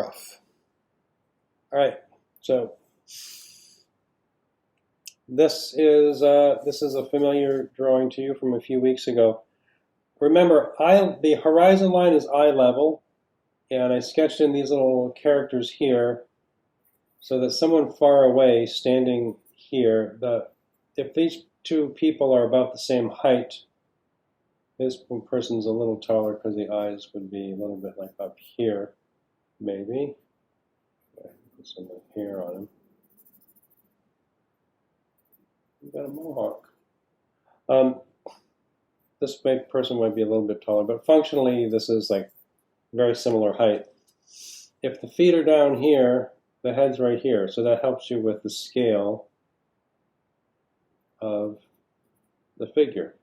rough. All right, so this is a familiar drawing to you from a few weeks ago. Remember, the horizon line is eye level, and I sketched in these little characters here so that someone far away standing here, if these two people are about the same height, this person's a little taller because the eyes would be a little bit like up here, maybe. Put some hair on him. He's got a mohawk. This person might be a little bit taller, but functionally this is like very similar height. If the feet are down here, the head's right here, so that helps you with the scale of the figure.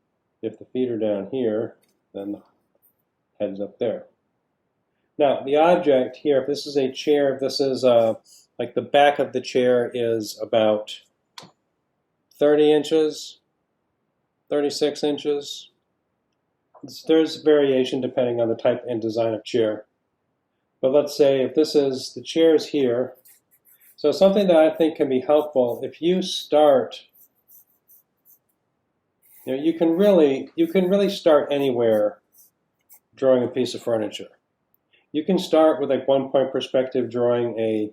If the feet are down here, then the head's up there. Now, the object here, if this is a chair, if this is like the back of the chair is about 30 inches, 36 inches. There's variation depending on the type and design of chair. But let's say if this is, the chair is here. So something that I think can be helpful, if you start, you can really start anywhere drawing a piece of furniture. You can start with like 1-point perspective, drawing a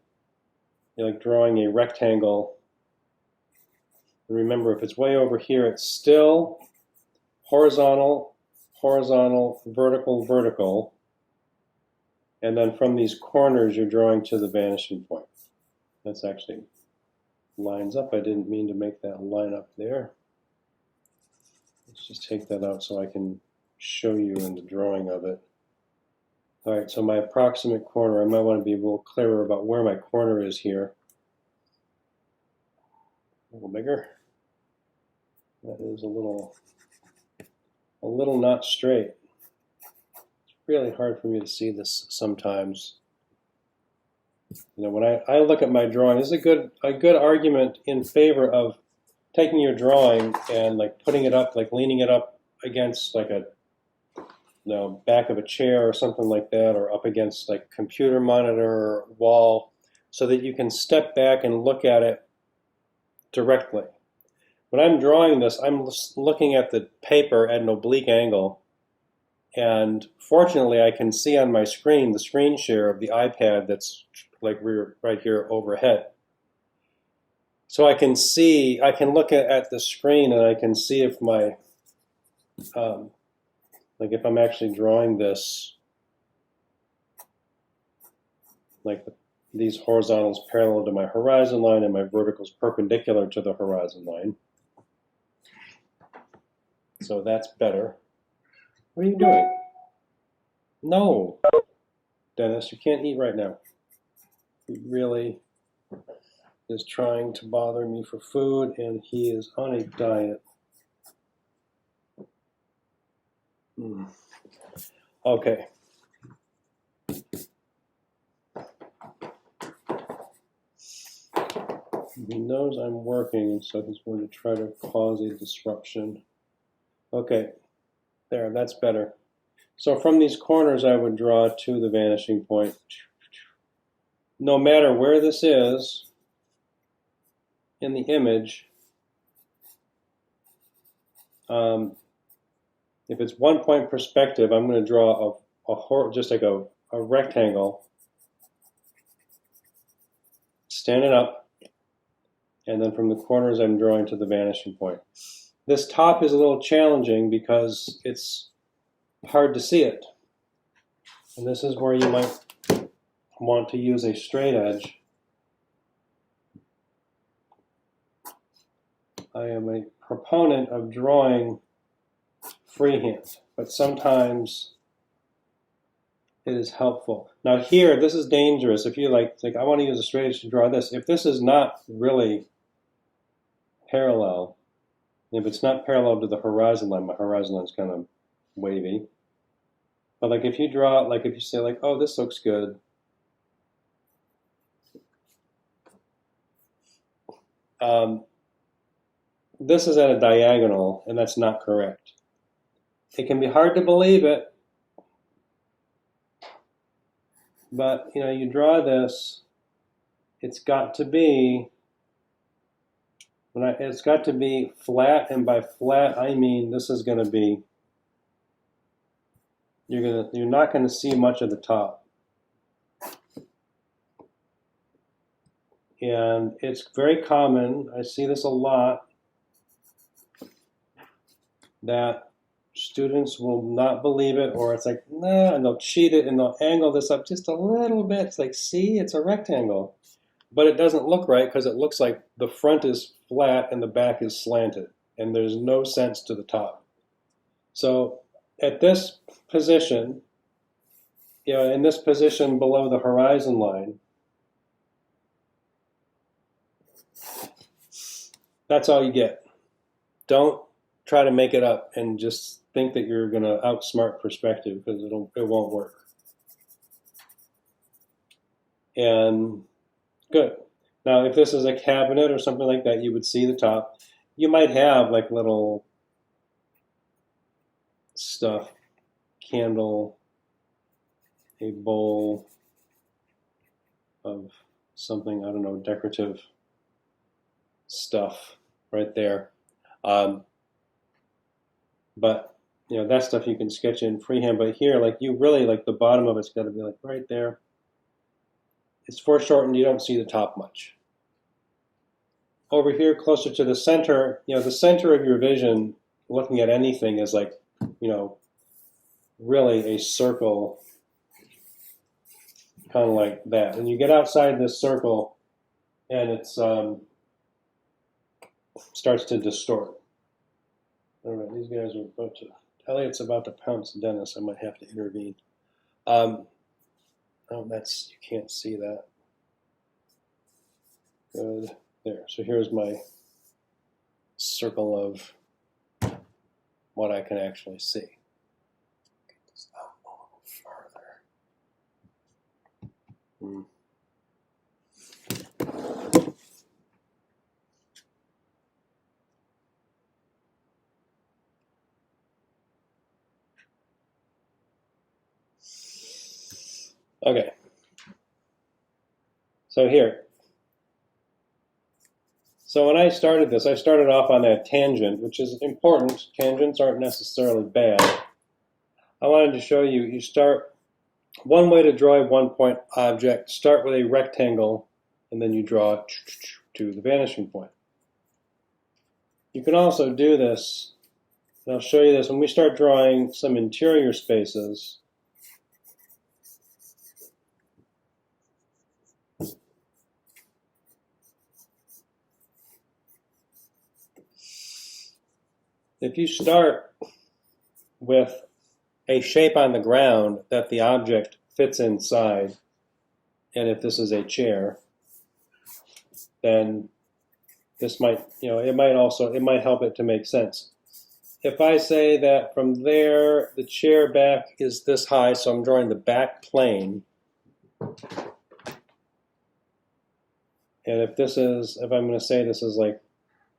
rectangle. And remember, if it's way over here, it's still horizontal, horizontal, vertical, vertical. And then from these corners, you're drawing to the vanishing point. That's actually lines up. I didn't mean to make that line up there. Let's just take that out so I can show you in the drawing of it. All right, so my approximate corner, I might want to be a little clearer about where my corner is here. A little bigger. That is a little not straight. It's really hard for me to see this sometimes. When I look at my drawing, this is a good argument in favor of taking your drawing and like putting it up, like leaning it up against like a back of a chair or something like that, or up against like computer monitor or wall, so that you can step back and look at it directly. When I'm drawing this, I'm looking at the paper at an oblique angle, and fortunately I can see on my screen the screen share of the iPad that's like right here overhead. So I can look at the screen and I can see if my, like if I'm actually drawing this, like these horizontals parallel to my horizon line and my verticals perpendicular to the horizon line. So that's better. What are you doing? No, Dennis, you can't eat right now. He really is trying to bother me for food, and he is on a diet. Okay. He knows I'm working, and so he's going to try to cause a disruption. Okay, there, that's better. So from these corners, I would draw to the vanishing point. No matter where this is in the image, if it's 1-point perspective, I'm going to draw just like a rectangle, stand it up, and then from the corners I'm drawing to the vanishing point. This top is a little challenging because it's hard to see it. And this is where you might want to use a straight edge. I am a proponent of drawing freehand, but sometimes it is helpful. Now here, this is dangerous. If you like I want to use a straight edge to draw this. If this is not really parallel, if it's not parallel to the horizon line, my horizon line is kind of wavy. But like if you draw, like if you say like, oh, this looks good. This is at a diagonal, and that's not correct. It can be hard to believe it, But, you know, you draw this, it's got to be, it's got to be flat, and by flat I mean this is going to be, you're not going to see much of the top. And it's very common, I see this a lot, that students will not believe it, or it's like, nah, and they'll cheat it and they'll angle this up just a little bit. It's like, see, it's a rectangle. But it doesn't look right because it looks like the front is flat and the back is slanted, and there's no sense to the top. So at this position, you know, in this position below the horizon line, that's all you get. Don't try to make it up and just think that you're going to outsmart perspective, because it won't work. And good. Now, if this is a cabinet or something like that, you would see the top. You might have like little stuff, candle, a bowl of something, I don't know, decorative stuff right there. But, you know, that stuff you can sketch in freehand. But here, like, you really, like, the bottom of it's got to be, like, right there. It's foreshortened. You don't see the top much. Over here, closer to the center, you know, the center of your vision, looking at anything, is like, you know, really a circle, kind of like that. And you get outside this circle, and it's starts to distort. All right, these guys are about to, Elliot's about to pounce Dennis. I might have to intervene. Oh, that's, you can't see that. Good. There. So here's my circle of what I can actually see. Get this out a little farther. Okay. So here. So when I started this, I started off on that tangent, which is important. Tangents aren't necessarily bad. I wanted to show you, you start, one way to draw a one-point object, start with a rectangle, and then you draw to the vanishing point. You can also do this, and I'll show you this, when we start drawing some interior spaces. If you start with a shape on the ground that the object fits inside, and if this is a chair, then this might, you know, it might help it to make sense. If I say that from there, the chair back is this high, so I'm drawing the back plane. And if I'm going to say this is like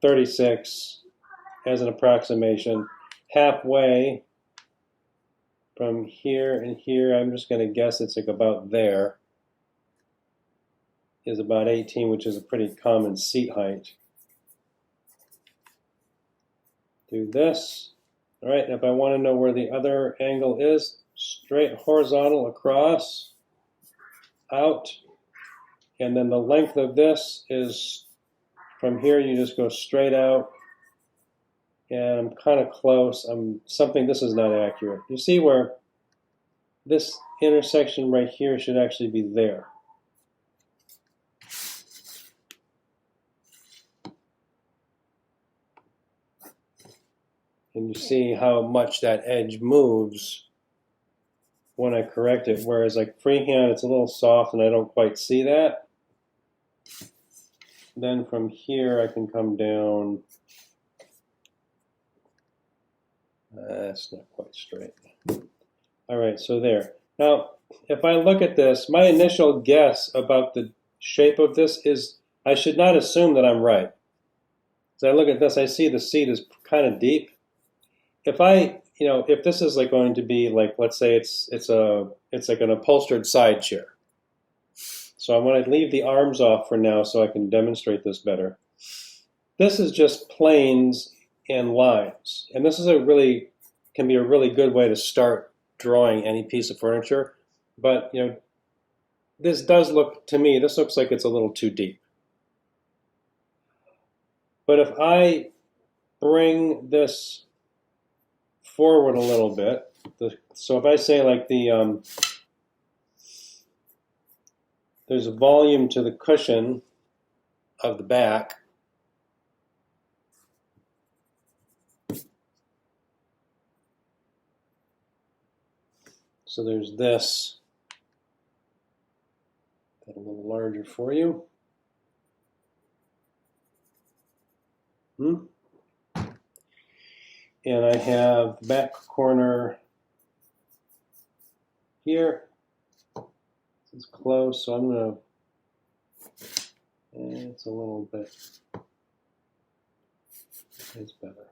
36 as an approximation, halfway from here and here, I'm just going to guess it's like about there, is about 18, which is a pretty common seat height. Do this. All right, if I want to know where the other angle is, straight horizontal across, out, and then the length of this is from here, you just go straight out, and I'm kind of close. This is not accurate. You see where this intersection right here should actually be there. And you see how much that edge moves when I correct it, whereas like freehand, it's a little soft and I don't quite see that. Then from here, I can come down. That's not quite straight. All right, so there. Now, if I look at this, my initial guess about the shape of this is I should not assume that I'm right. As I look at this, I see the seat is kind of deep. If this is like going to be like, let's say it's like an upholstered side chair. So I'm going to leave the arms off for now so I can demonstrate this better. This is just planes and lines. And this is can be a really good way to start drawing any piece of furniture. But, this does look, to me, this looks like it's a little too deep. But if I bring this forward a little bit, so if I say like there's a volume to the cushion of the back, so there's this, got a little larger for you. And I have the back corner here. It's close, so I'm going to, it's a little bit, it's better.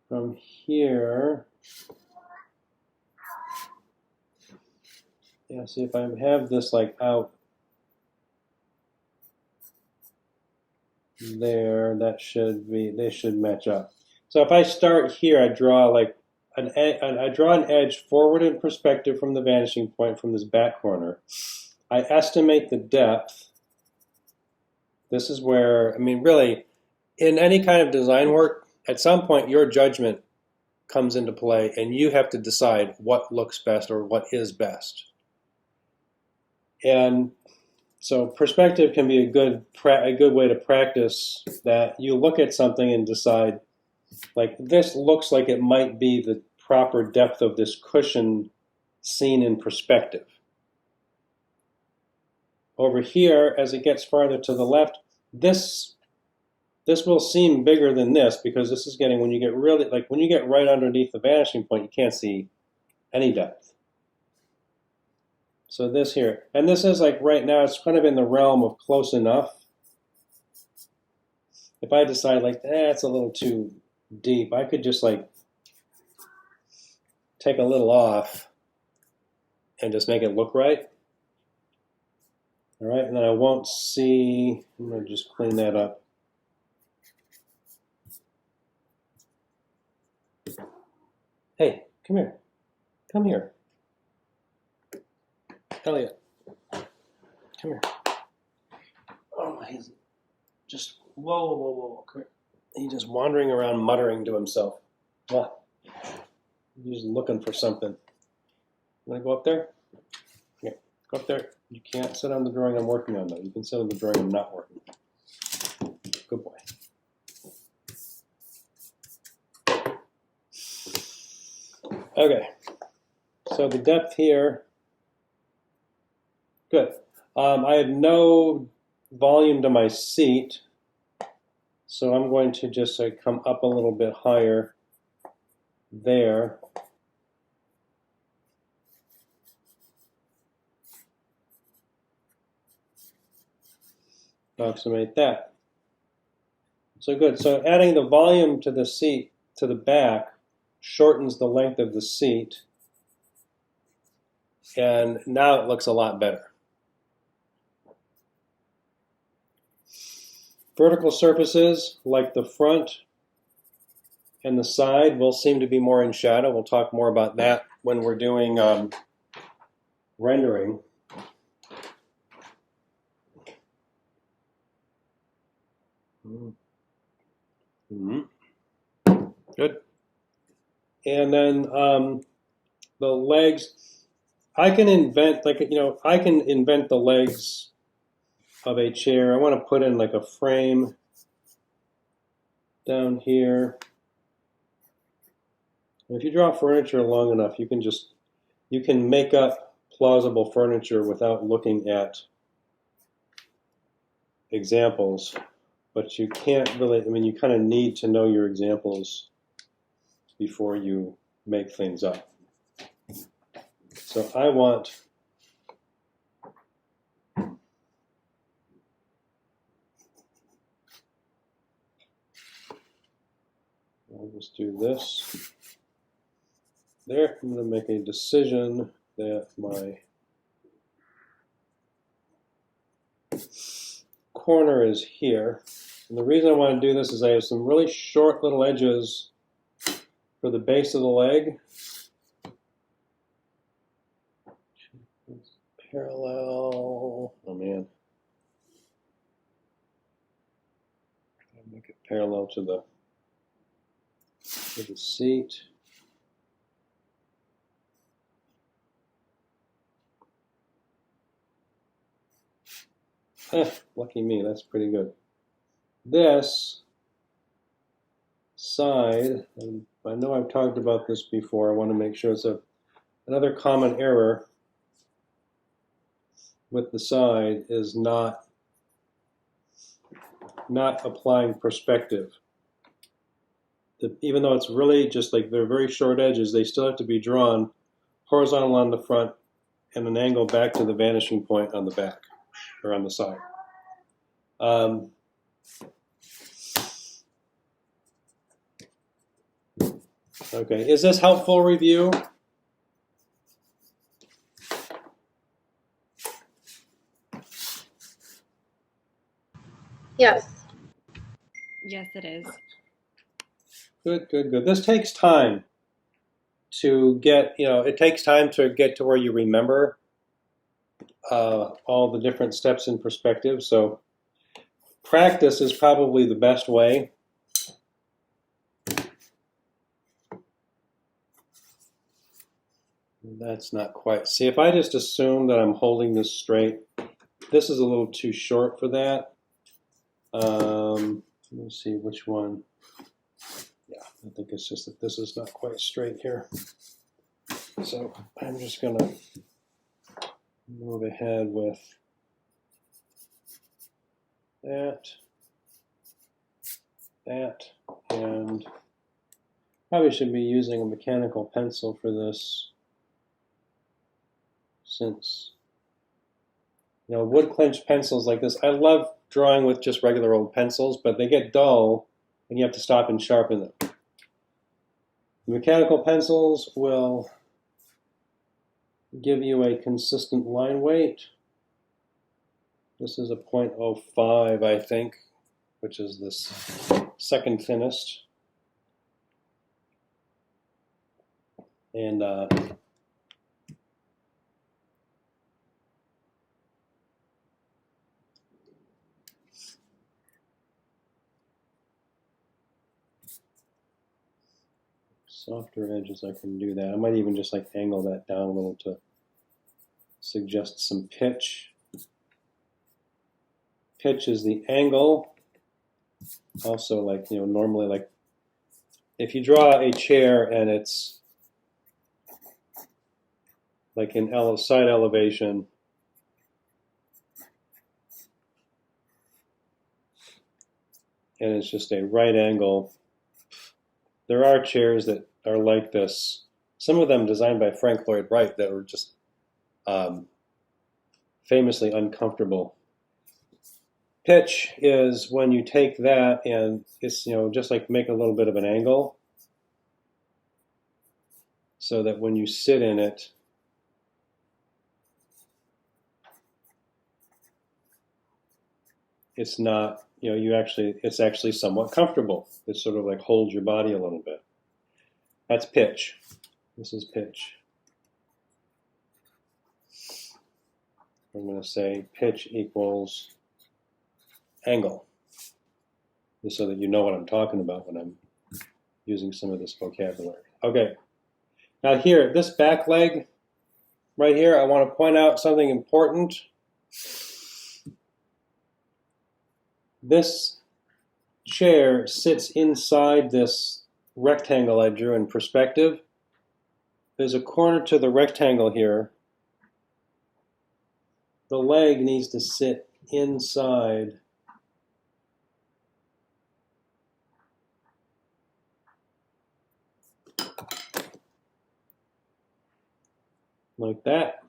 From here, yeah, see if I have this like out there, that should be, they should match up. So if I start here, I draw like I draw an edge forward in perspective from the vanishing point from this back corner. I estimate the depth. This is where, I mean, really, in any kind of design work, at some point your judgment comes into play and you have to decide what looks best or what is best. And so perspective can be a good way to practice that. You look at something and decide, like, this looks like it might be the proper depth of this cushion seen in perspective. Over here, as it gets farther to the left, this will seem bigger than this because this is getting, when you get really, like when you get right underneath the vanishing point, you can't see any depth. So this here, and this is like right now, it's kind of in the realm of close enough. If I decide like, it's a little too deep, I could just like take a little off and just make it look right. All right, and then I won't see, I'm gonna just clean that up. Hey, come here. Come here. Elliot, come here. Oh, he's just, whoa. Come here. He's just wandering around muttering to himself. What? He's looking for something. You want to go up there? Yeah, go up there. You can't sit on the drawing I'm working on, though. You can sit on the drawing I'm not working on. Good boy. Okay, so the depth here, good. I have no volume to my seat, so I'm going to just come up a little bit higher there. Approximate that. So good. So adding the volume to the seat, to the back, shortens the length of the seat. And now it looks a lot better. Vertical surfaces, like the front and the side, will seem to be more in shadow. We'll talk more about that when we're doing rendering. Good. And then the legs, I can invent, I can invent the legs of a chair. I want to put in like a frame down here. And if you draw furniture long enough, you can make up plausible furniture without looking at examples. But you can't really, you kind of need to know your examples before you make things up. So I want, I'll just do this. There, I'm going to make a decision that my corner is here. And the reason I want to do this is I have some really short little edges for the base of the leg. Parallel, oh man. Make it parallel to the seat. Lucky me, that's pretty good. This side, and I know I've talked about this before, I want to make sure it's another common error with the side is not applying perspective. Even though it's really just like they're very short edges, they still have to be drawn horizontal on the front and an angle back to the vanishing point on the back or on the side. Okay, is this helpful review? Yes. Yes, it is. Good, good, good. This takes time to get, it takes time to get to where you remember all the different steps in perspective. So practice is probably the best way. That's not quite. See, if I just assume that I'm holding this straight, this is a little too short for that. Let's see which one. Yeah, I think it's just that this is not quite straight here. So I'm just going to move ahead with that, and probably should be using a mechanical pencil for this, since, wood clenched pencils like this, I love drawing with just regular old pencils, but they get dull and you have to stop and sharpen them. The mechanical pencils will give you a consistent line weight. This is a 0.05, I think, which is this second thinnest. And softer edges, I can do that. I might even just like angle that down a little to suggest some pitch. Pitch is the angle. Also, like, normally, like, if you draw a chair and it's like in side elevation, and it's just a right angle, there are chairs that are like this. Some of them designed by Frank Lloyd Wright that were just famously uncomfortable. Pitch is when you take that and it's, just like make a little bit of an angle so that when you sit in it, it's not, it's actually somewhat comfortable. It sort of like holds your body a little bit. That's pitch. This is pitch. I'm going to say pitch equals angle, just so that you know what I'm talking about when I'm using some of this vocabulary. Okay, now here, this back leg right here, I want to point out something important. This chair sits inside this rectangle I drew in perspective. There's a corner to the rectangle here. The leg needs to sit inside like that.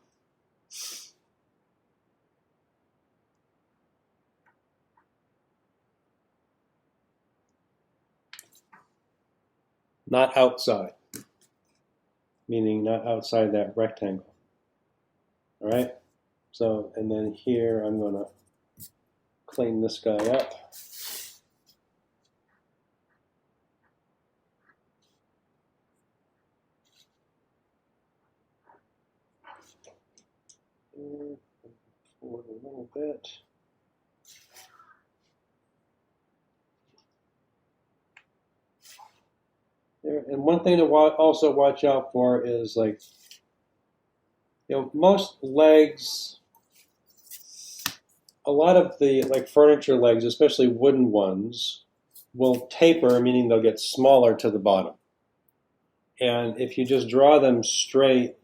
Not outside, meaning not outside that rectangle. All right? So, and then here I'm going to clean this guy up. Forward a little bit. There, and one thing to also watch out for is, like, most legs, a lot of the furniture legs, especially wooden ones, will taper, meaning they'll get smaller to the bottom. And if you just draw them straight,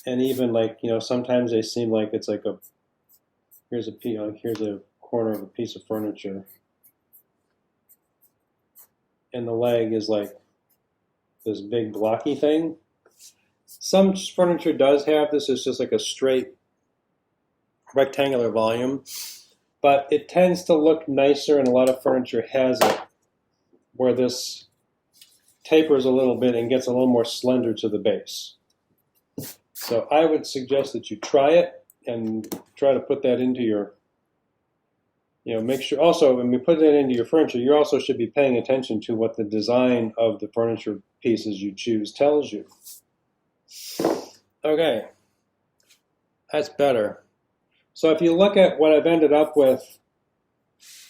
and even sometimes they seem like it's like here's a corner of a piece of furniture, and the leg is like this big blocky thing. Some furniture does have this. It's just like a straight rectangular volume, but it tends to look nicer, and a lot of furniture has it, where this tapers a little bit and gets a little more slender to the base. So I would suggest that you try it and try to put that into your, make sure also when we put that into your furniture, you also should be paying attention to what the design of the furniture pieces you choose tells you. Okay, that's better. So if you look at what I've ended up with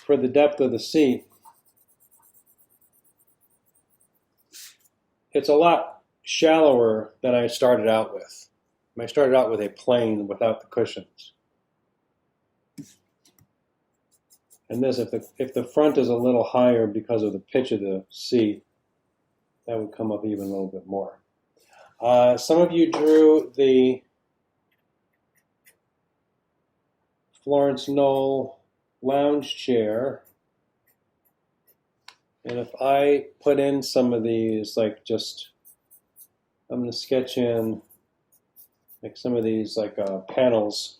for the depth of the seat, it's a lot shallower than I started out with. I started out with a plane without the cushions. And this, if the front is a little higher because of the pitch of the seat, that would come up even a little bit more. Some of you drew the Florence Knoll lounge chair. And if I put in some of these, I'm going to sketch in some of these panels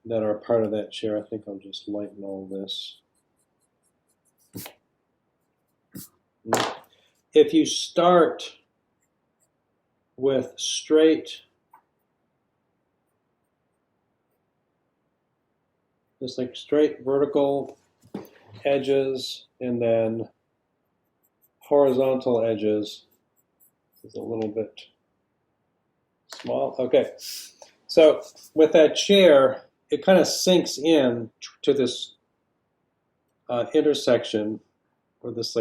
that are part of that chair. I think I'll just lighten all this. If you start with straight, straight vertical edges and then horizontal edges, is a little bit small. Okay, so with that chair, it kind of sinks in to this intersection, or this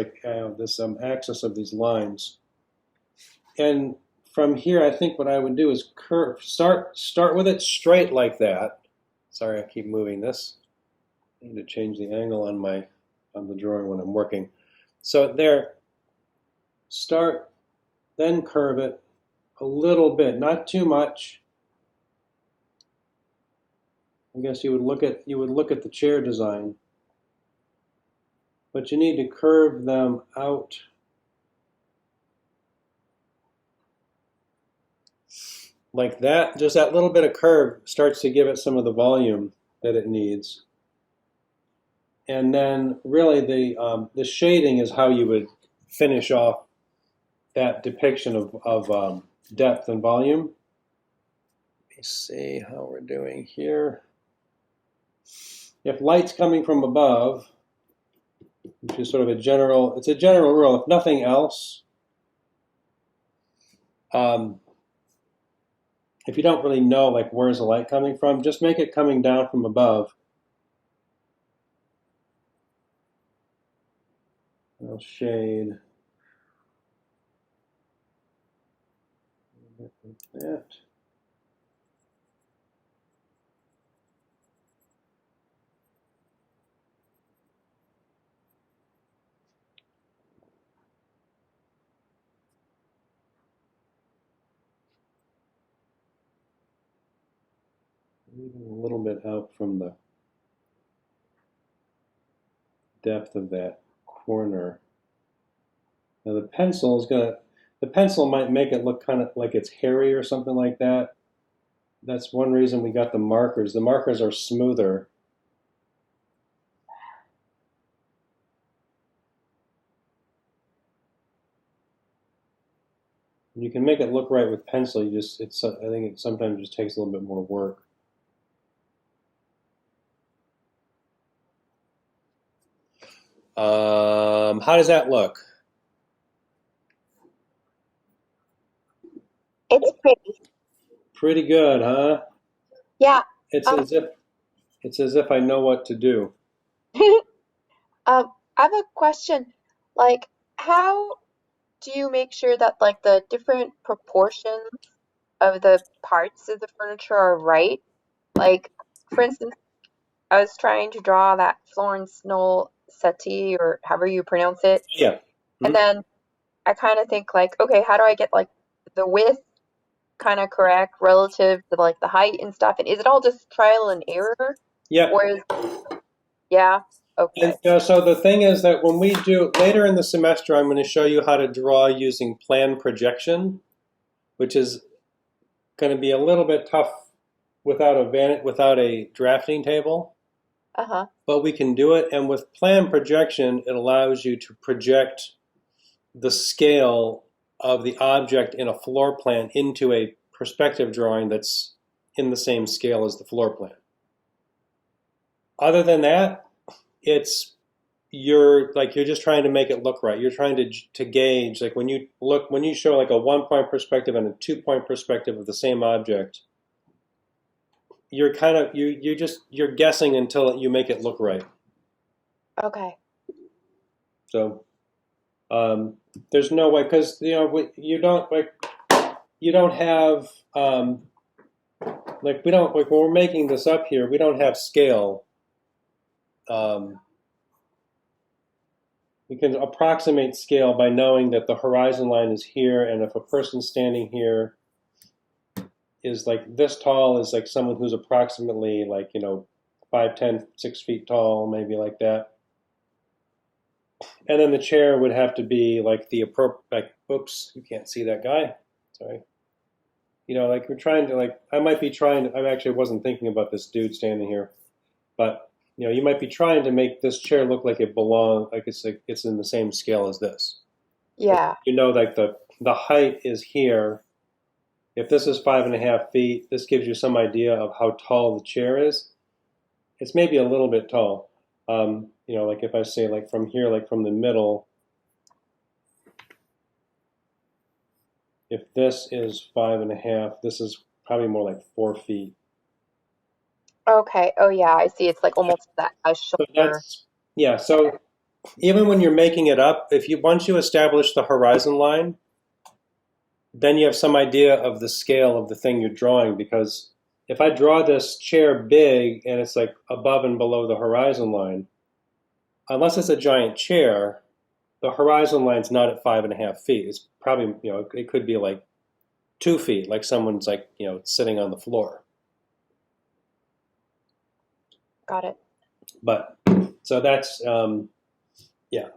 axis of these lines. And from here, I think what I would do is start with it straight like that. Sorry, I keep moving this. I need to change the angle on the drawing when I'm working. So there, start, then curve it a little bit, not too much. I guess you would look at the chair design, but you need to curve them out like that. Just that little bit of curve starts to give it some of the volume that it needs. And then really the shading is how you would finish off that depiction of depth and volume. Let me see how we're doing here. If light's coming from above, which is sort of it's a general rule, if nothing else, if you don't really know where's the light coming from, just make it coming down from above. I'll shade a bit like that. Even a little bit out from the depth of that corner. Now the pencil might make it look kind of like it's hairy or something like that. That's one reason we got the markers. The markers are smoother. You can make it look right with pencil. I think it sometimes just takes a little bit more work. How does that look? It's pretty. Pretty good, huh? Yeah. It's Um, as if I know what to do. I have a question. Like, how do you make sure that like the different proportions of the parts of the furniture are right? Like, for instance, I was trying to draw that Florence Knoll settee or however you pronounce it, Yeah. and Hmm? then I kind of think like, okay, how do I get like the width kind of correct relative to like the height and stuff? And is it all just trial and error? Yeah. Or is, yeah, And okay. so the thing is that when we do later in the semester, I'm going to show you how to draw using plan projection, which is going to be a little bit tough without a drafting table, Uh-huh. but we can do it. And with plan projection, it allows you to project the scale of the object in a floor plan into a perspective drawing that's in the same scale as the floor plan. Other than that, it's you're just trying to make it look right. You're trying to gauge, like when you show like a 1 point perspective and a 2 point perspective of the same object, you're kind of you're guessing until you make it look right. Okay. So there's no way, because you don't have like we don't like when we're making this up here, we don't have scale. Um, we can approximate scale by knowing that the horizon line is here, and if a person standing here is like this tall, is like someone who's approximately like 5'10", 6 feet tall, maybe like that. And then the chair would have to be like the appropriate. Like, oops, you can't see that guy. Sorry. Like we're trying to like I might be trying to. I actually wasn't thinking about this dude standing here, but you might be trying to make this chair look like it belongs, like it's in the same scale as this. Yeah. Like the height is here. If this is 5.5 feet, this gives you some idea of how tall the chair is. It's maybe a little bit tall. Like if I say like from here, like from the middle, if this is 5.5, this is probably more like 4 feet. Okay. Oh yeah, I see. It's like almost that a So shoulder. yeah. So even when you're making it up, if you once you establish the horizon line, then you have some idea of the scale of the thing you're drawing. Because if I draw this chair big and it's like above and below the horizon line, unless it's a giant chair, the horizon line's not at 5.5 feet. It's probably, it could be like 2 feet, like someone's like, sitting on the floor. Got it. But so that's, yeah.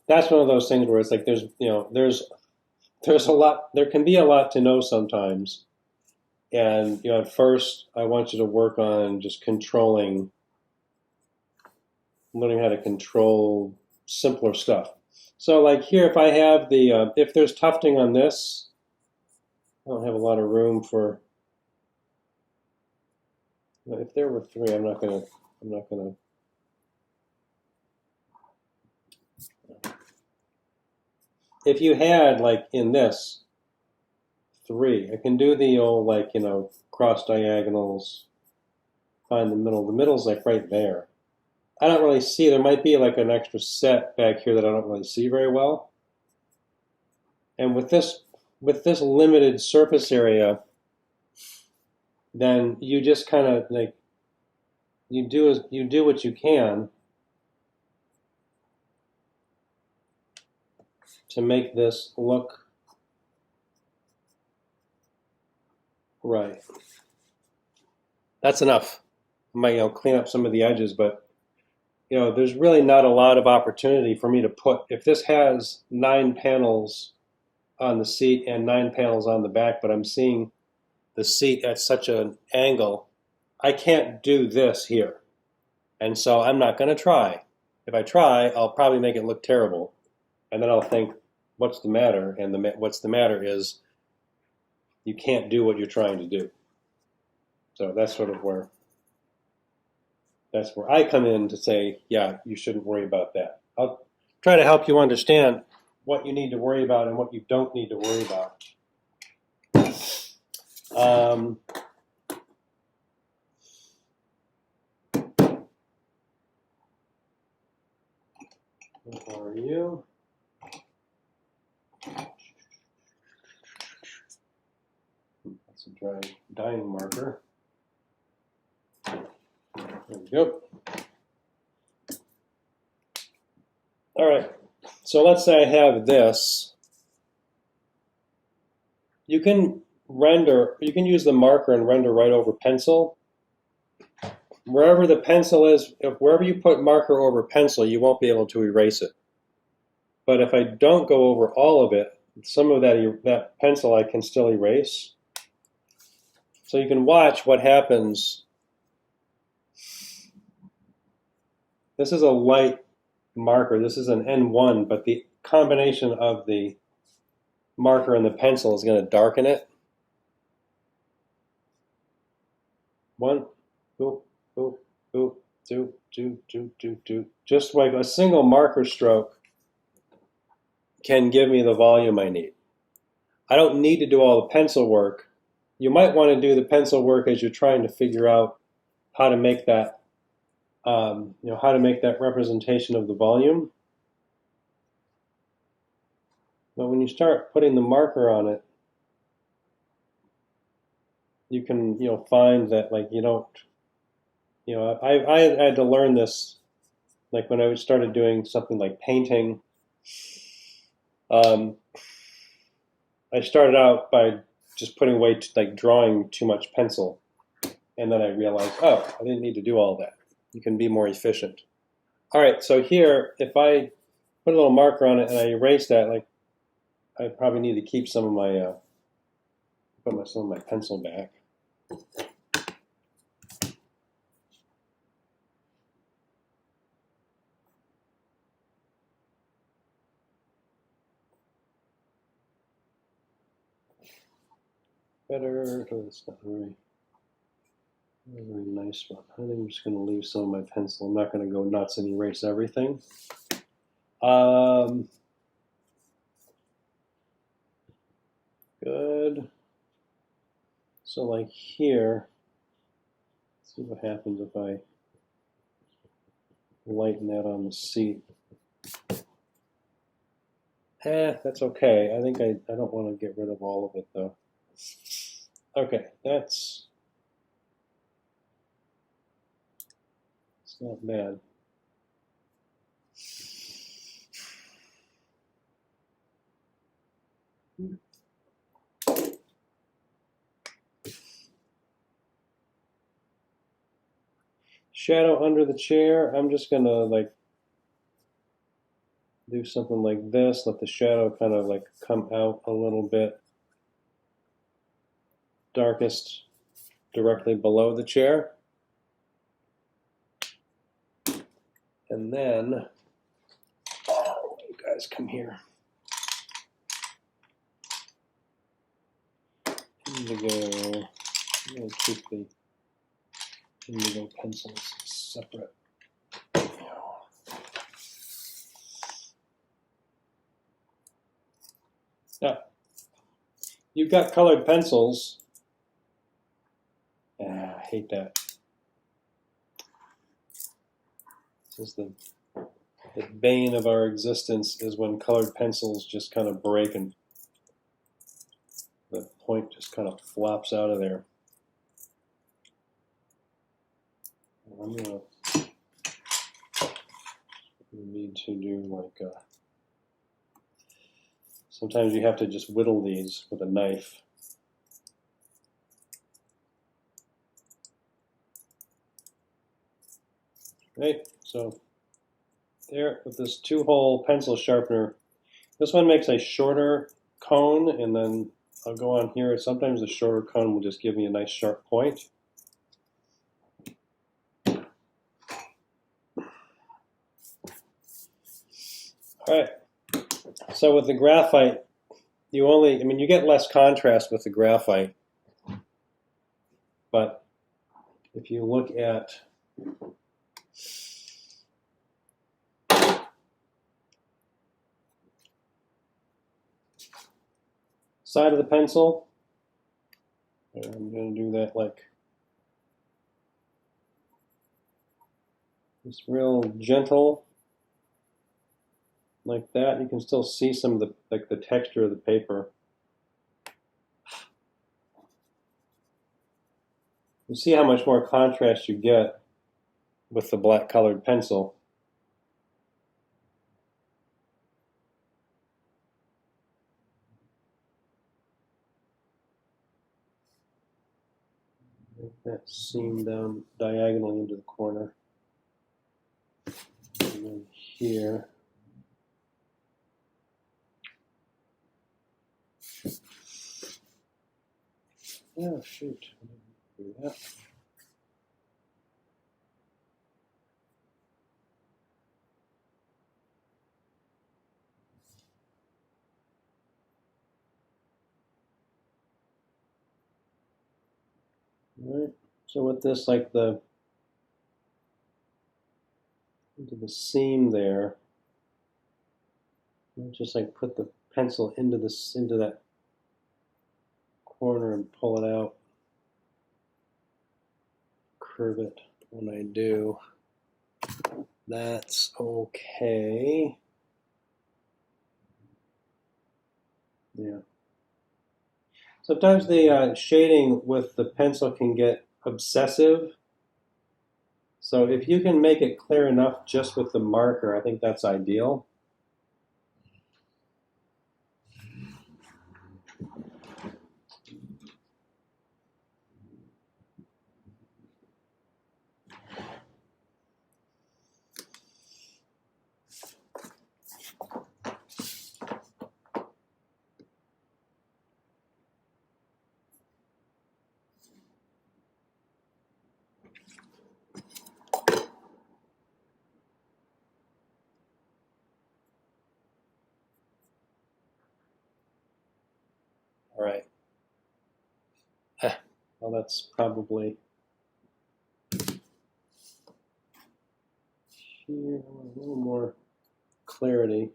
That's one of those things where it's like there's a lot, there can be a lot to know sometimes. And, at first I want you to work on just learning how to control simpler stuff. So like here, if I have if there's tufting on this, I don't have a lot of room for, if there were three, I'm not gonna, if you had like in this, three, I can do the old like, cross diagonals, find the middle. The middle's like right there. I don't really see, there might be like an extra set back here that I don't really see very well. And with this limited surface area, then you just kind of like, you do what you can to make this look right. That's enough. I might clean up some of the edges, but there's really not a lot of opportunity for me to put, if this has 9 panels on the seat and 9 panels on the back, but I'm seeing the seat at such an angle, I can't do this here. And so I'm not going to try. If I try, I'll probably make it look terrible. And then I'll think, what's the matter? And what's the matter is you can't do what you're trying to do. So that's sort of where that's where I come in to say, yeah, you shouldn't worry about that. I'll try to help you understand what you need to worry about and what you don't need to worry about. What are you? That's a dyeing marker. There we go. All right, so let's say I have this. You can use the marker and render right over pencil. Wherever the pencil is, wherever you put marker over pencil, you won't be able to erase it. But if I don't go over all of it, some of that pencil I can still erase. So you can watch what happens. This is a light marker. This is an N1, but the combination of the marker and the pencil is going to darken it. One, boop, boop, boop, do, do, do, do, do. Just like a single marker stroke can give me the volume I need. I don't need to do all the pencil work. You might want to do the pencil work as you're trying to figure out how to make that, how to make that representation of the volume. But when you start putting the marker on it, you can, find that like you don't, I had to learn this, like when I started doing something like painting. I started out by just putting away, drawing too much pencil, and then I realized, oh, I didn't need to do all that. You can be more efficient. All right, so here, if I put a little marker on it and I erase that, like I probably need to keep some of my, some of my pencil back. Better, it's not very nice one. I think I'm just going to leave some of my pencil. I'm not going to go nuts and erase everything. Good. So like here, let's see what happens if I lighten that on the seat. That's okay. I think I don't want to get rid of all of it though. Okay, it's not bad. Shadow under the chair, I'm just gonna do something like this, let the shadow kind of come out a little bit. Darkest directly below the chair. And then, you guys come here. Indigo, I'm gonna keep the indigo pencils separate. Now, you've got colored pencils. I hate that. This is the bane of our existence, is when colored pencils just kind of break and the point just kind of flops out of there. I'm gonna need to do sometimes you have to just whittle these with a knife. Right, so there with this 2-hole pencil sharpener. This one makes a shorter cone, and then I'll go on here. Sometimes the shorter cone will just give me a nice sharp point. All right, so with the graphite, you get less contrast with the graphite, but if you look at Side of the pencil. And I'm going to do that like it's real gentle, like that. You can still see some of the the texture of the paper. You see how much more contrast you get with the black colored pencil. Make that seam down diagonally into the corner. And then here. Oh, shoot. I didn't do that. All right. So with this, like into the seam there, I'll just like put the pencil into that corner and pull it out. Curve it when I do. That's okay. Yeah. Sometimes the shading with the pencil can get obsessive. So if you can make it clear enough just with the marker, I think that's ideal. All right. Well, that's probably here, a little more clarity.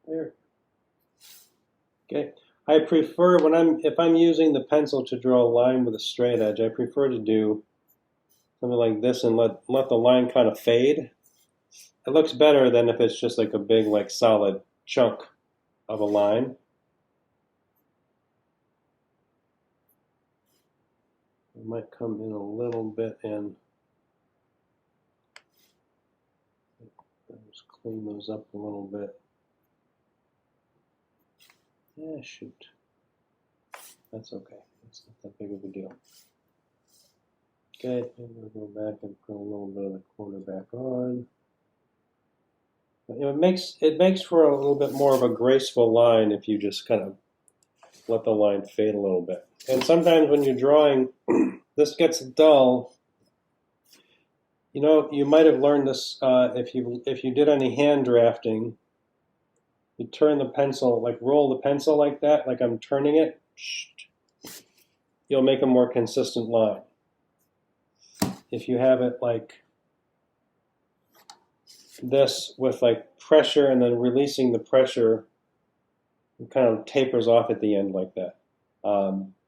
There. Okay. I prefer if I'm using the pencil to draw a line with a straight edge, I prefer to do something like this and let the line kind of fade. It looks better than if it's just like a big, like solid chunk of a line. It might come in a little bit and just clean those up a little bit. Yeah, shoot. That's okay. That's not that big of a deal. Okay, I'm going to go back and put a little bit of the corner back on. It makes for a little bit more of a graceful line if you just kind of let the line fade a little bit. And sometimes when you're drawing, this gets dull. You know, you might have learned this if you did any hand drafting. You turn the pencil, like roll the pencil like that, like I'm turning it. You'll make a more consistent line. If you have it like this with like pressure and then releasing the pressure, it kind of tapers off at the end like that.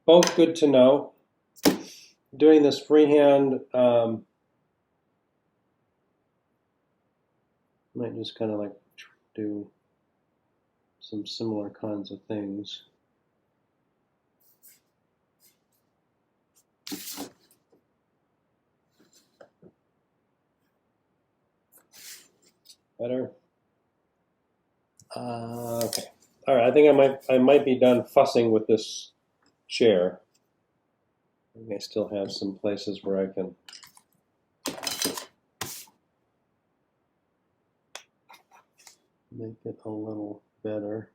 Both good to know. Doing this freehand, might just kind of like do some similar kinds of things. Better. Okay. All right. I think I might be done fussing with this chair. I think I still have some places where I can make it a little better.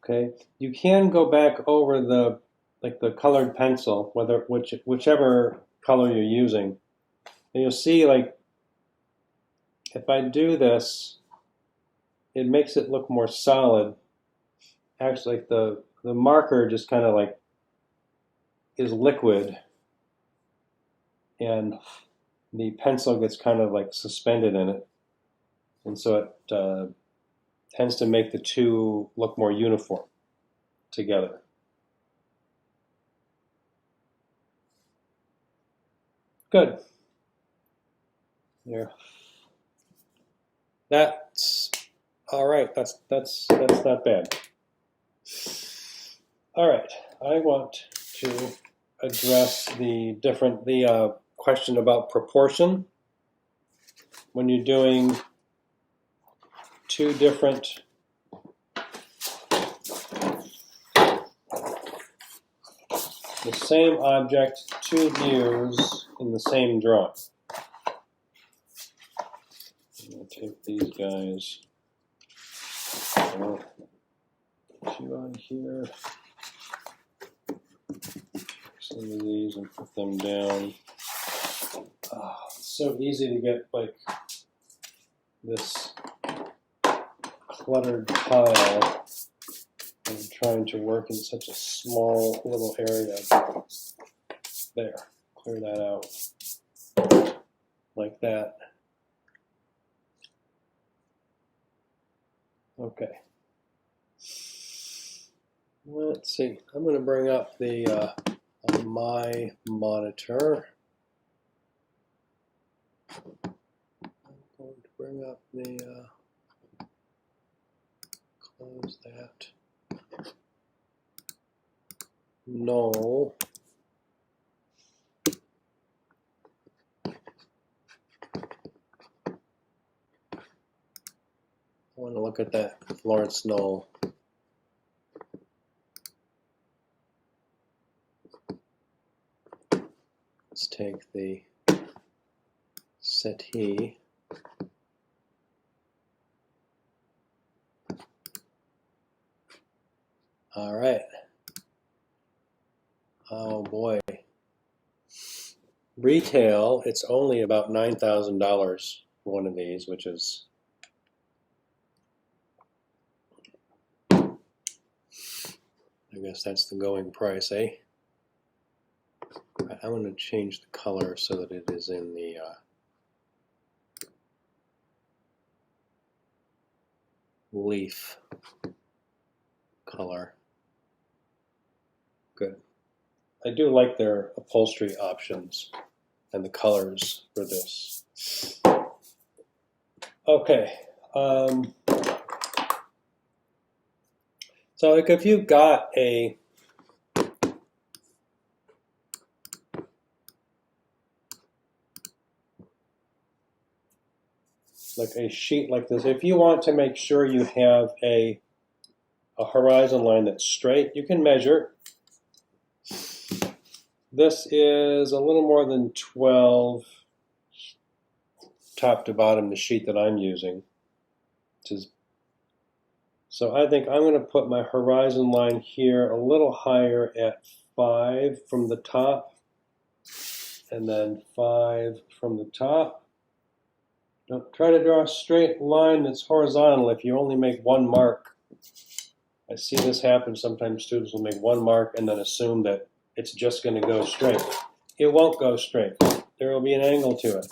Okay. You can go back over the like the colored pencil, whichever color you're using, and you'll see like if I do this, it makes it look more solid. Actually, like the marker just kind of like is liquid, and the pencil gets kind of like suspended in it, and so it tends to make the two look more uniform together. Good. There. That's all right. That's not bad. All right. I want to address the question about proportion when you're doing two different the same object, two views in the same drawing. I'm going to take these guys, two on here, some of these and put them down. Oh, it's so easy to get like this cluttered pile and trying to work in such a small little area. There, clear that out like that. Okay. Let's see. I'm going to bring up the my monitor. I'm going to bring up the close that. No. I want to look at that Lawrence Knoll. Let's take the settee. All right. Oh boy. Retail, it's only about $9,000 for one of these, which is I guess that's the going price, eh? I'm going to change the color so that it is in the leaf color. Good. I do like their upholstery options and the colors for this. Okay. So like if you've got a sheet like this, if you want to make sure you have a horizon line that's straight, you can measure. This is a little more than 12 top to bottom, the sheet that I'm using. So I think I'm going to put my horizon line here a little higher at 5 from the top, and then 5 from the top. Don't try to draw a straight line that's horizontal if you only make one mark. I see this happen. Sometimes students will make one mark and then assume that it's just going to go straight. It won't go straight. There will be an angle to it.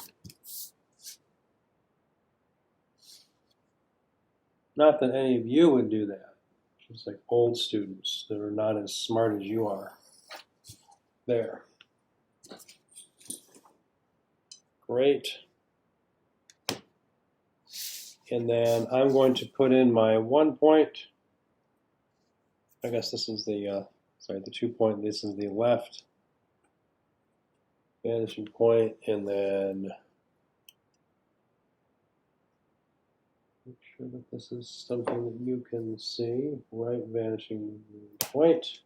Not that any of you would do that. It's like old students that are not as smart as you are. There. Great. And then I'm going to put in my 1 point. I guess this is the, the 2 point. This is the left vanishing point, and then make sure that this is something that you can see. Right vanishing point.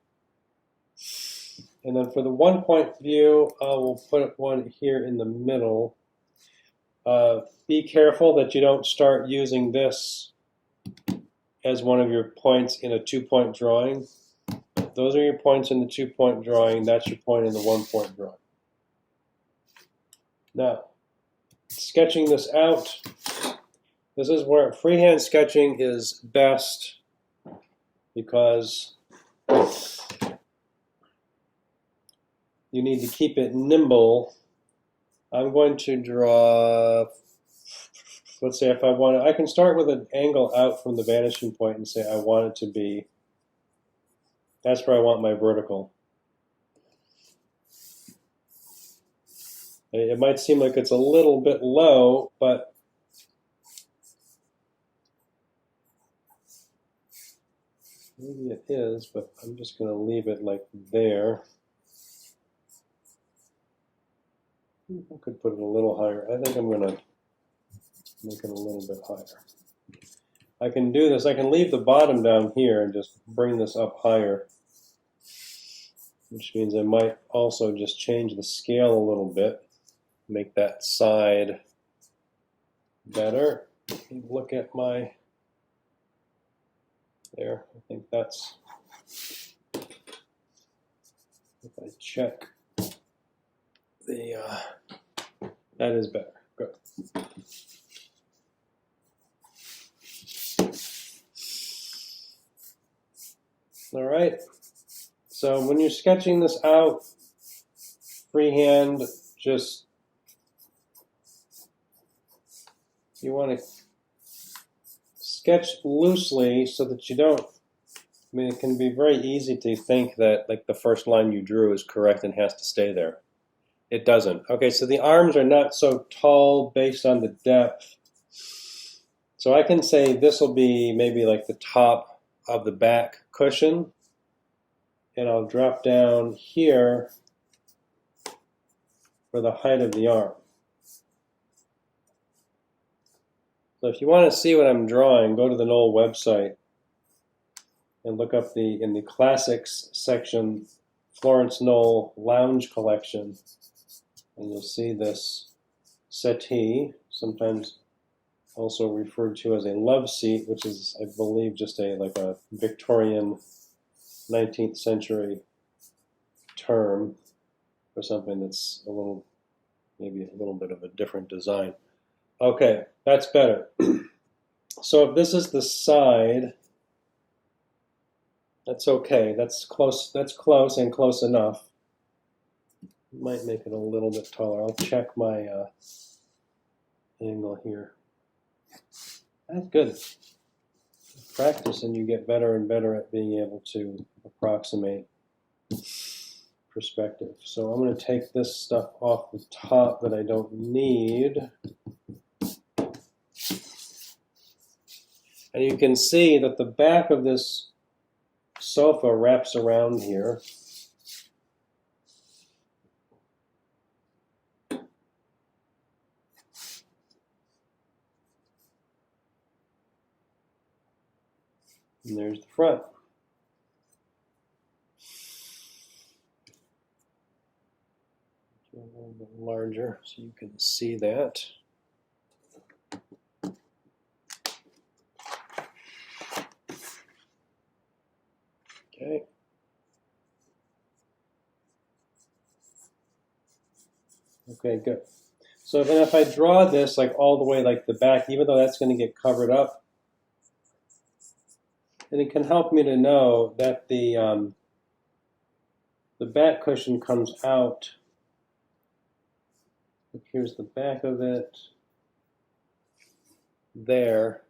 And then for the 1 point view, we'll put one here in the middle. Be careful that you don't start using this as one of your points in a 2 point drawing. those are your points in the 2-point drawing. That's your point in the 1-point drawing. Now, sketching this out, this is where freehand sketching is best because you need to keep it nimble. I'm going to draw, let's say if I want to, I can start with an angle out from the vanishing point and say I want it to be, that's where I want my vertical. It might seem like it's a little bit low, but maybe it is, but I'm just going to leave it like there. I could put it a little higher. I think I'm going to make it a little bit higher. I can do this. I can leave the bottom down here and just bring this up higher, which means I might also just change the scale a little bit. Make that side better. Look at my, there, I think that's, if I check the, that is better, good. All right, so when you're sketching this out, freehand, just you want to sketch loosely so that you don't, I mean, it can be very easy to think that like the first line you drew is correct and has to stay there. It doesn't. Okay, so the arms are not so tall based on the depth. So I can say this will be maybe like the top of the back cushion, and I'll drop down here for the height of the arm. So if you want to see what I'm drawing, go to the Knoll website and look up in the classics section, Florence Knoll Lounge Collection, and you'll see this settee, sometimes also referred to as a love seat, which is, I believe, just like a Victorian 19th century term for something that's maybe a little bit of a different design. Okay, that's better. So if this is the side, that's okay. That's close and close enough. Might make it a little bit taller. I'll check my angle here. That's good. Practice and you get better and better at being able to approximate perspective. So I'm going to take this stuff off the top that I don't need. And you can see that the back of this sofa wraps around here. And there's the front. A little bit larger so you can see that. Okay. Okay, good. So then if I draw this like all the way like the back, even though that's going to get covered up, and it can help me to know that the back cushion comes out. Here's the back of it. There.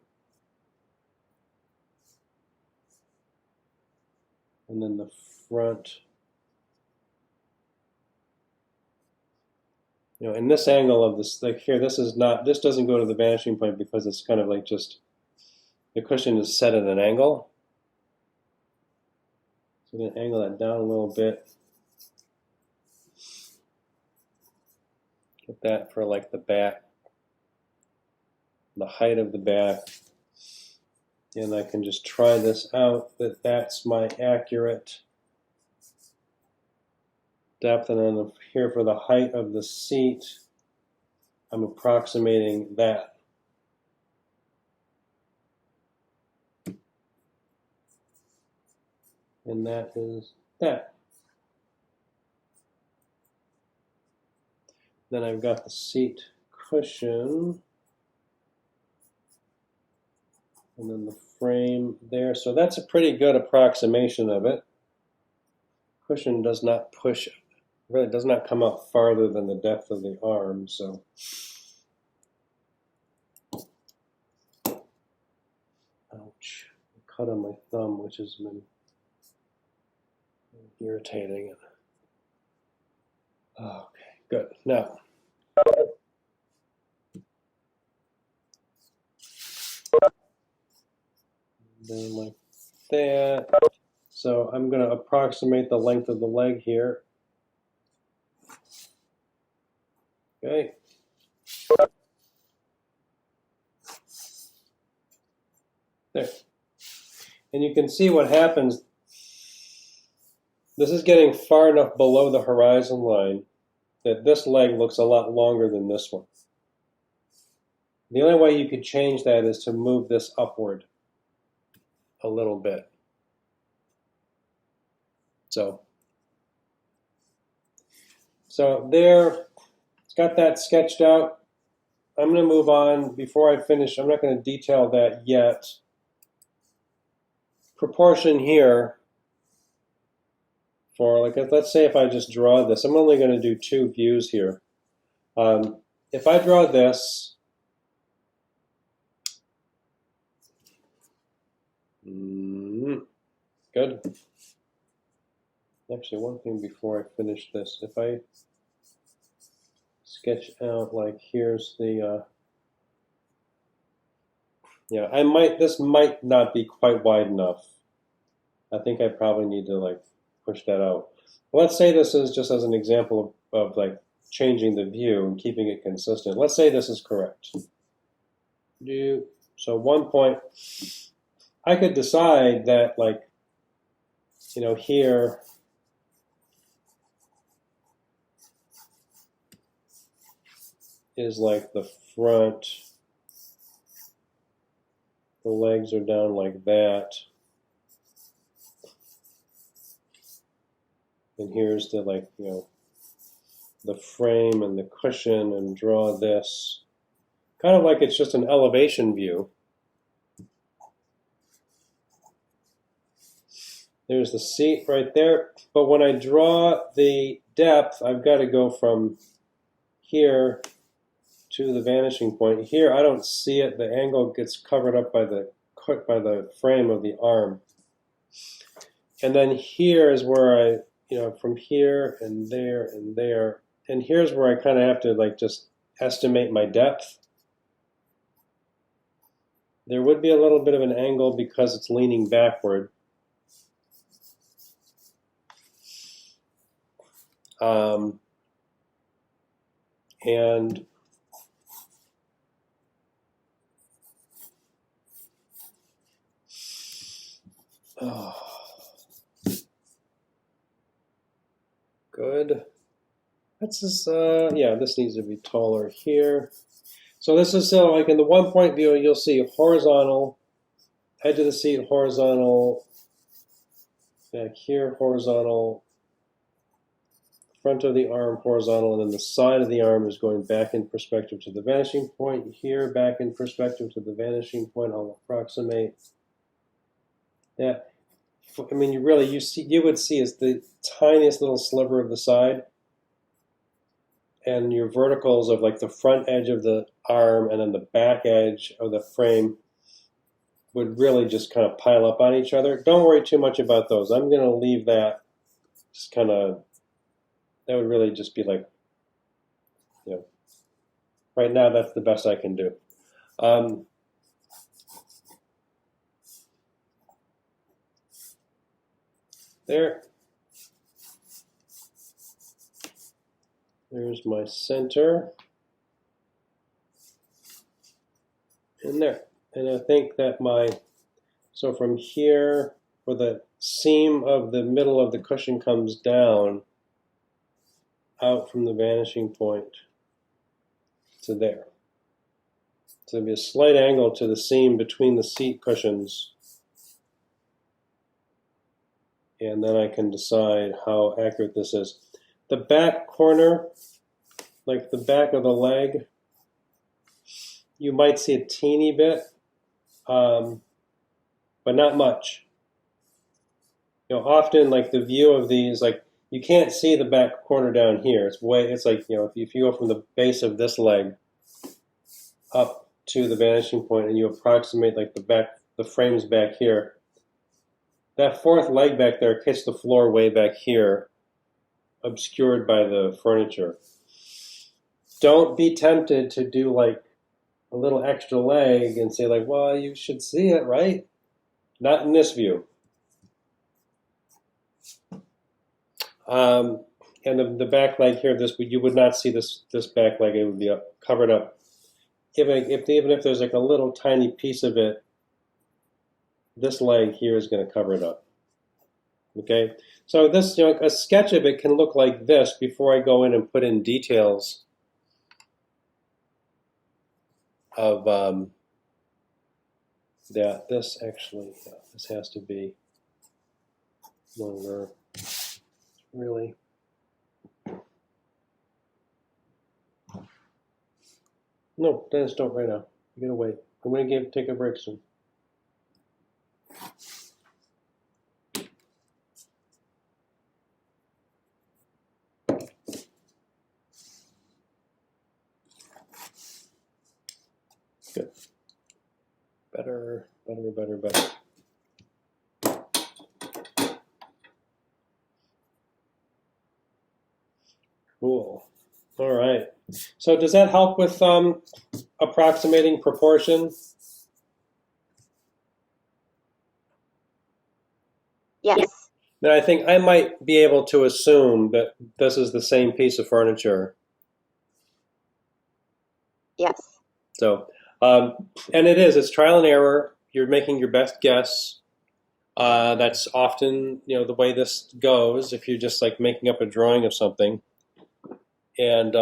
And then the front. You know, in this angle of this, like here, this doesn't go to the vanishing point because it's kind of like just, the cushion is set at an angle. So I'm going to angle that down a little bit. Get that for like the back, the height of the back. And I can just try this out, that's my accurate depth. And then here for the height of the seat, I'm approximating that. And that is that. Then I've got the seat cushion. And then the frame there. So that's a pretty good approximation of it. Cushion does not push, really does not come out farther than the depth of the arm. So ouch, cut on my thumb, which has been irritating. Okay, good. Now, then like that. So I'm going to approximate the length of the leg here. Okay. There. And you can see what happens. This is getting far enough below the horizon line that this leg looks a lot longer than this one. The only way you could change that is to move this upward a little bit. So there, it's got that sketched out. I'm going to move on. Before I finish, I'm not going to detail that yet. Proportion here for, like, let's say if I just draw this, I'm only going to do two views here. If I draw this, good. Actually, one thing before I finish this, if I sketch out, like, here's the, yeah, this might not be quite wide enough. I think I probably need to, like, push that out. Let's say this is just as an example of like changing the view and keeping it consistent. Let's say this is correct. So 1 point, I could decide that, like, you know, here is like the front, the legs are down like that. And here's the, like, you know, the frame and the cushion, and draw this. Kind of like it's just an elevation view. There's the seat right there. But when I draw the depth, I've got to go from here to the vanishing point. Here, I don't see it. The angle gets covered up by the frame of the arm. And then here is where I, you know, from here and there and there, and here's where I kind of have to, like, just estimate my depth. There would be a little bit of an angle because it's leaning backward. And good. That's just, yeah, this needs to be taller here. So this is, like, in the 1 point view, you'll see horizontal, edge of the seat horizontal, back here horizontal, front of the arm horizontal, and then the side of the arm is going back in perspective to the vanishing point. Here, back in perspective to the vanishing point. I'll approximate that. I mean, you would see is the tiniest little sliver of the side, and your verticals of, like, the front edge of the arm and then the back edge of the frame would really just kind of pile up on each other. Don't worry too much about those. I'm going to leave that just kind of, that would really just be like, you know, right now that's the best I can do. There. There's my center. And there. And I think that so from here, where the seam of the middle of the cushion comes down, out from the vanishing point to there. So there'll be a slight angle to the seam between the seat cushions. and then I can decide how accurate this is. The back corner, like the back of the leg, you might see a teeny bit, but not much. You know, often like the view of these, like you can't see the back corner down here. It's like, you know, if you go from the base of this leg up to the vanishing point and you approximate like the frames back here, that fourth leg back there hits the floor way back here, obscured by the furniture. Don't be tempted to do like a little extra leg and say like, well, you should see it, right? Not in this view. And the back leg here, you would not see this back leg. It would be covered up. Even if there's like a little tiny piece of it, this leg here is going to cover it up. Okay, so this, you know, a sketch of it can look like this before I go in and put in details of that. This actually, this has to be longer. Really. No, Dennis, don't right now. You gotta wait. I'm gonna take a break soon. Good. Better. Cool. All right. So does that help with approximating proportion? Yes. Then I think I might be able to assume that this is the same piece of furniture. Yes. So, and it's trial and error. You're making your best guess. That's often, you know, the way this goes if you're just like making up a drawing of something. And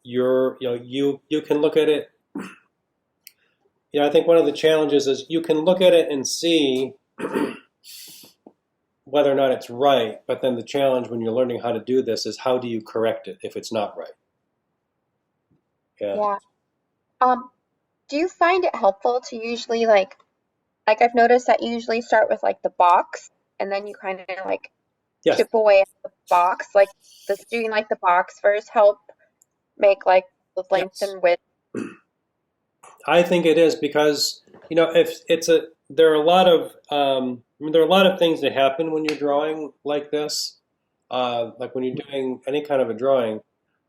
you can look at it. You know, I think one of the challenges is you can look at it and see whether or not it's right. But then the challenge when you're learning how to do this is how do you correct it if it's not right? Yeah. Do you find it helpful to usually like I've noticed that you usually start with like the box and then you kind of like Yes. chip away at the box, like doing like the box first help make like the length Yes. and width. I think it is because, you know, there are a lot of there are a lot of things that happen when you're drawing like this, like when you're doing any kind of a drawing.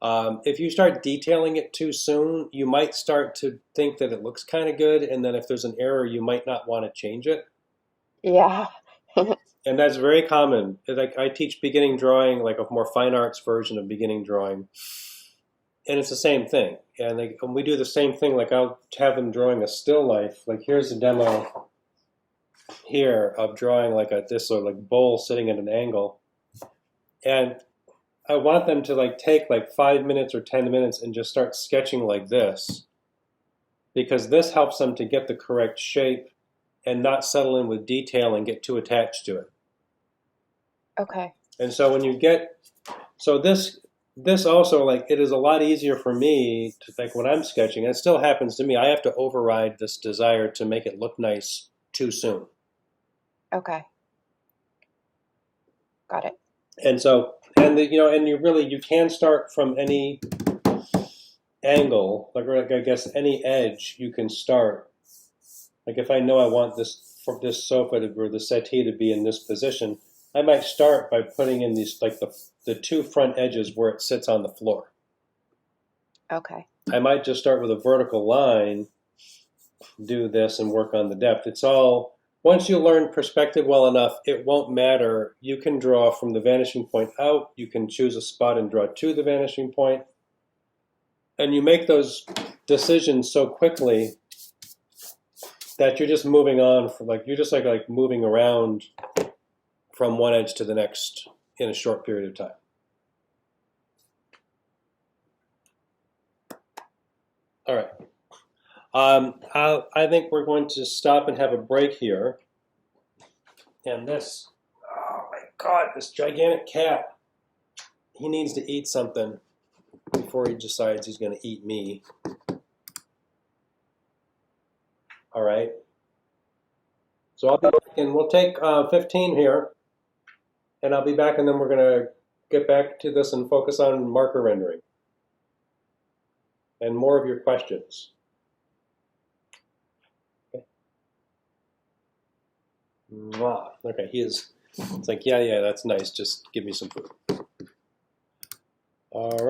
If you start detailing it too soon, you might start to think that it looks kind of good, and then if there's an error, you might not want to change it. Yeah. And that's very common. Like I teach beginning drawing, like a more fine arts version of beginning drawing, and it's the same thing. And we do the same thing. Like I'll have them drawing a still life. Like here's a demo here of drawing like this sort of like bowl sitting at an angle, and I want them to like take like 5 minutes or 10 minutes and just start sketching like this, because this helps them to get the correct shape and not settle in with detail and get too attached to it. Okay. And so when you get, so this also, like, it is a lot easier for me to, like, when I'm sketching, and it still happens to me, I have to override this desire to make it look nice too soon. Okay. Got it. And so, and you can start from any angle, like I guess any edge you can start. Like if I know I want this sofa or the settee to be in this position, I might start by putting in these, like the two front edges where it sits on the floor. Okay. I might just start with a vertical line, do this, and work on the depth. It's all, once you learn perspective well enough, it won't matter. You can draw from the vanishing point out. You can choose a spot and draw to the vanishing point. And you make those decisions so quickly that you're just moving on from, like, you're just like moving around from one edge to the next in a short period of time. All right. I think we're going to stop and have a break here. And this God, this gigantic cat. He needs to eat something before he decides he's going to eat me. All right. So I'll be back and we'll take 15 here. And I'll be back and then we're going to get back to this and focus on marker rendering. And more of your questions. Okay. Mwah. Okay, it's like, yeah, that's nice. Just give me some food. All right.